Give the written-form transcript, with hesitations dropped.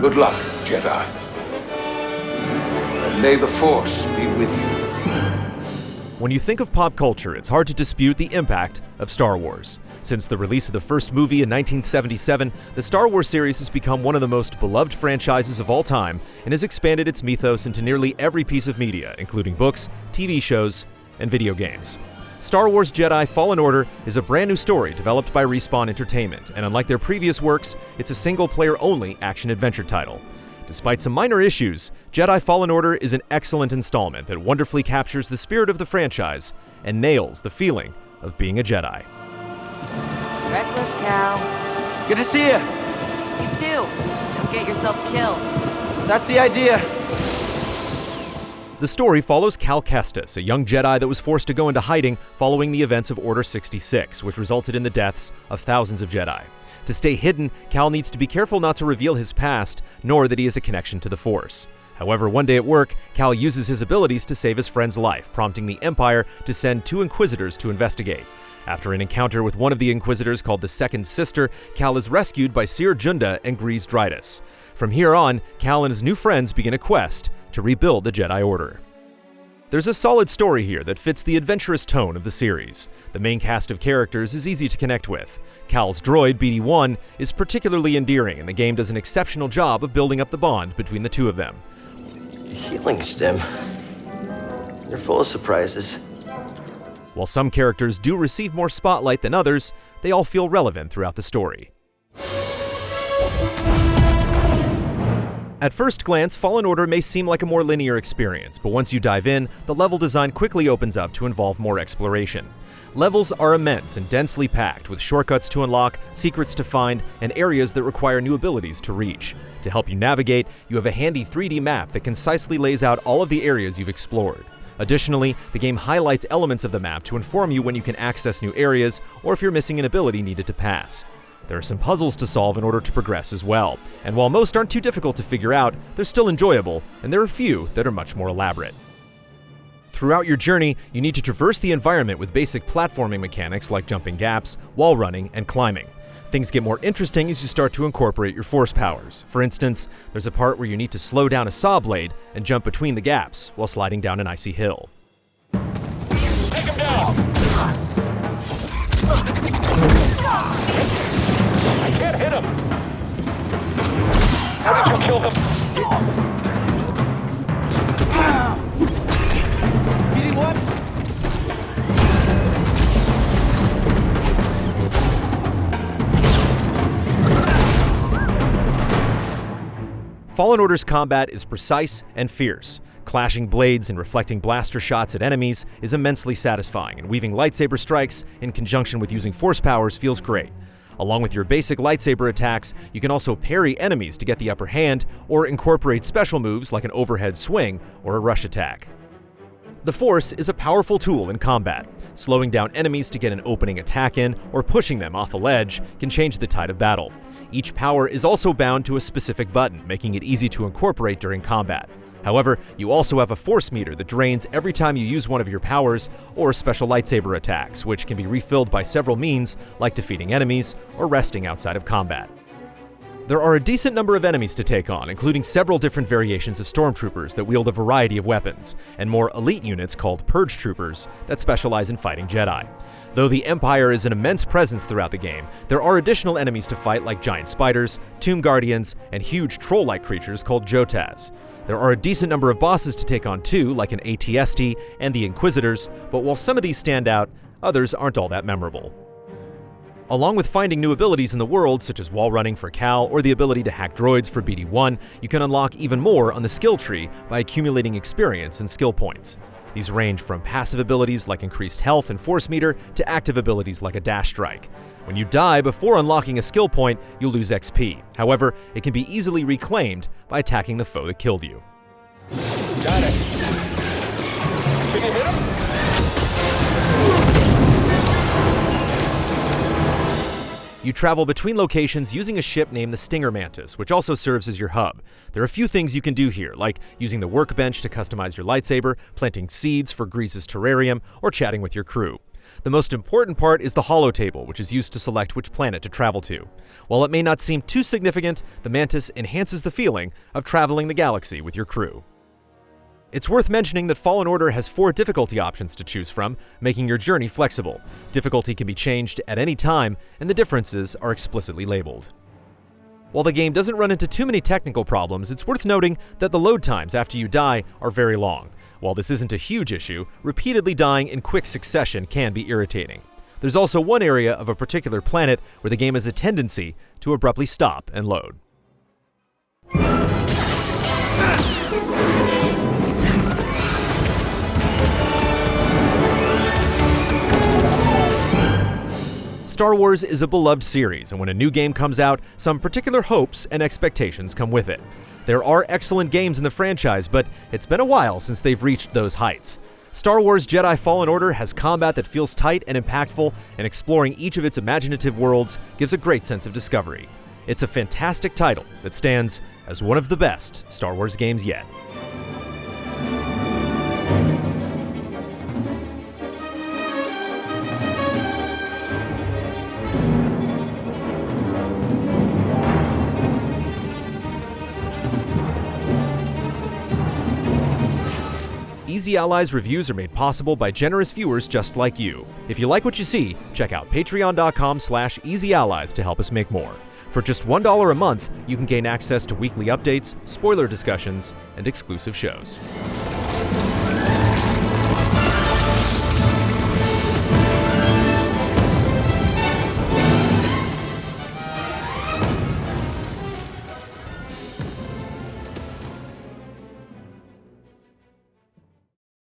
Good luck, Jedi. And may the Force be with you. When you think of pop culture, it's hard to dispute the impact of Star Wars. Since the release of the first movie in 1977, the Star Wars series has become one of the most beloved franchises of all time and has expanded its mythos into nearly every piece of media, including books, TV shows, and video games. Star Wars Jedi Fallen Order is a brand new story developed by Respawn Entertainment, and unlike their previous works, it's a single-player-only action-adventure title. Despite some minor issues, Jedi Fallen Order is an excellent installment that wonderfully captures the spirit of the franchise and nails the feeling of being a Jedi. Reckless cow. Good to see you. You too. Don't get yourself killed. That's the idea. The story follows Cal Kestis, a young Jedi that was forced to go into hiding following the events of Order 66, which resulted in the deaths of thousands of Jedi. To stay hidden, Cal needs to be careful not to reveal his past, nor that he has a connection to the Force. However, one day at work, Cal uses his abilities to save his friend's life, prompting the Empire to send 2 Inquisitors to investigate. After an encounter with one of the Inquisitors called the Second Sister, Cal is rescued by Seer Junda and Grease Dritus. From here on, Cal and his new friends begin a quest to rebuild the Jedi Order. There's a solid story here that fits the adventurous tone of the series. The main cast of characters is easy to connect with. Cal's droid, BD-1, is particularly endearing, and the game does an exceptional job of building up the bond between the two of them. Healing stim. You're full of surprises. While some characters do receive more spotlight than others, they all feel relevant throughout the story. At first glance, Fallen Order may seem like a more linear experience, but once you dive in, the level design quickly opens up to involve more exploration. Levels are immense and densely packed, with shortcuts to unlock, secrets to find, and areas that require new abilities to reach. To help you navigate, you have a handy 3D map that concisely lays out all of the areas you've explored. Additionally, the game highlights elements of the map to inform you when you can access new areas or if you're missing an ability needed to pass. There are some puzzles to solve in order to progress as well, and while most aren't too difficult to figure out, they're still enjoyable, and there are a few that are much more elaborate. Throughout your journey, you need to traverse the environment with basic platforming mechanics like jumping gaps, wall running, and climbing. Things get more interesting as you start to incorporate your force powers. For instance, there's a part where you need to slow down a saw blade and jump between the gaps while sliding down an icy hill. Take him down! I can't hit him! How did you kill them? BD-1? Fallen Order's combat is precise and fierce. Clashing blades and reflecting blaster shots at enemies is immensely satisfying, and weaving lightsaber strikes in conjunction with using force powers feels great. Along with your basic lightsaber attacks, you can also parry enemies to get the upper hand, or incorporate special moves like an overhead swing or a rush attack. The Force is a powerful tool in combat. Slowing down enemies to get an opening attack in, or pushing them off a ledge, can change the tide of battle. Each power is also bound to a specific button, making it easy to incorporate during combat. However, you also have a force meter that drains every time you use one of your powers or special lightsaber attacks, which can be refilled by several means, like defeating enemies or resting outside of combat. There are a decent number of enemies to take on, including several different variations of stormtroopers that wield a variety of weapons, and more elite units called Purge Troopers that specialize in fighting Jedi. Though the Empire is an immense presence throughout the game, there are additional enemies to fight like giant spiders, tomb guardians, and huge troll-like creatures called Jotaz. There are a decent number of bosses to take on too, like an ATST and the Inquisitors, but while some of these stand out, others aren't all that memorable. Along with finding new abilities in the world, such as wall running for Cal or the ability to hack droids for BD-1, you can unlock even more on the skill tree by accumulating experience and skill points. These range from passive abilities like increased health and force meter to active abilities like a dash strike. When you die before unlocking a skill point, you'll lose XP. However, it can be easily reclaimed by attacking the foe that killed you. Got it. Can you hit him? You travel between locations using a ship named the Stinger Mantis, which also serves as your hub. There are a few things you can do here, like using the workbench to customize your lightsaber, planting seeds for Grease's terrarium, or chatting with your crew. The most important part is the holotable, which is used to select which planet to travel to. While it may not seem too significant, the Mantis enhances the feeling of traveling the galaxy with your crew. It's worth mentioning that Fallen Order has 4 difficulty options to choose from, making your journey flexible. Difficulty can be changed at any time, and the differences are explicitly labeled. While the game doesn't run into too many technical problems, it's worth noting that the load times after you die are very long. While this isn't a huge issue, repeatedly dying in quick succession can be irritating. There's also one area of a particular planet where the game has a tendency to abruptly stop and load. Star Wars is a beloved series, and when a new game comes out, some particular hopes and expectations come with it. There are excellent games in the franchise, but it's been a while since they've reached those heights. Star Wars Jedi Fallen Order has combat that feels tight and impactful, and exploring each of its imaginative worlds gives a great sense of discovery. It's a fantastic title that stands as one of the best Star Wars games yet. Easy Allies reviews are made possible by generous viewers just like you. If you like what you see, check out patreon.com/easyallies to help us make more. For just $1 a month, you can gain access to weekly updates, spoiler discussions, and exclusive shows.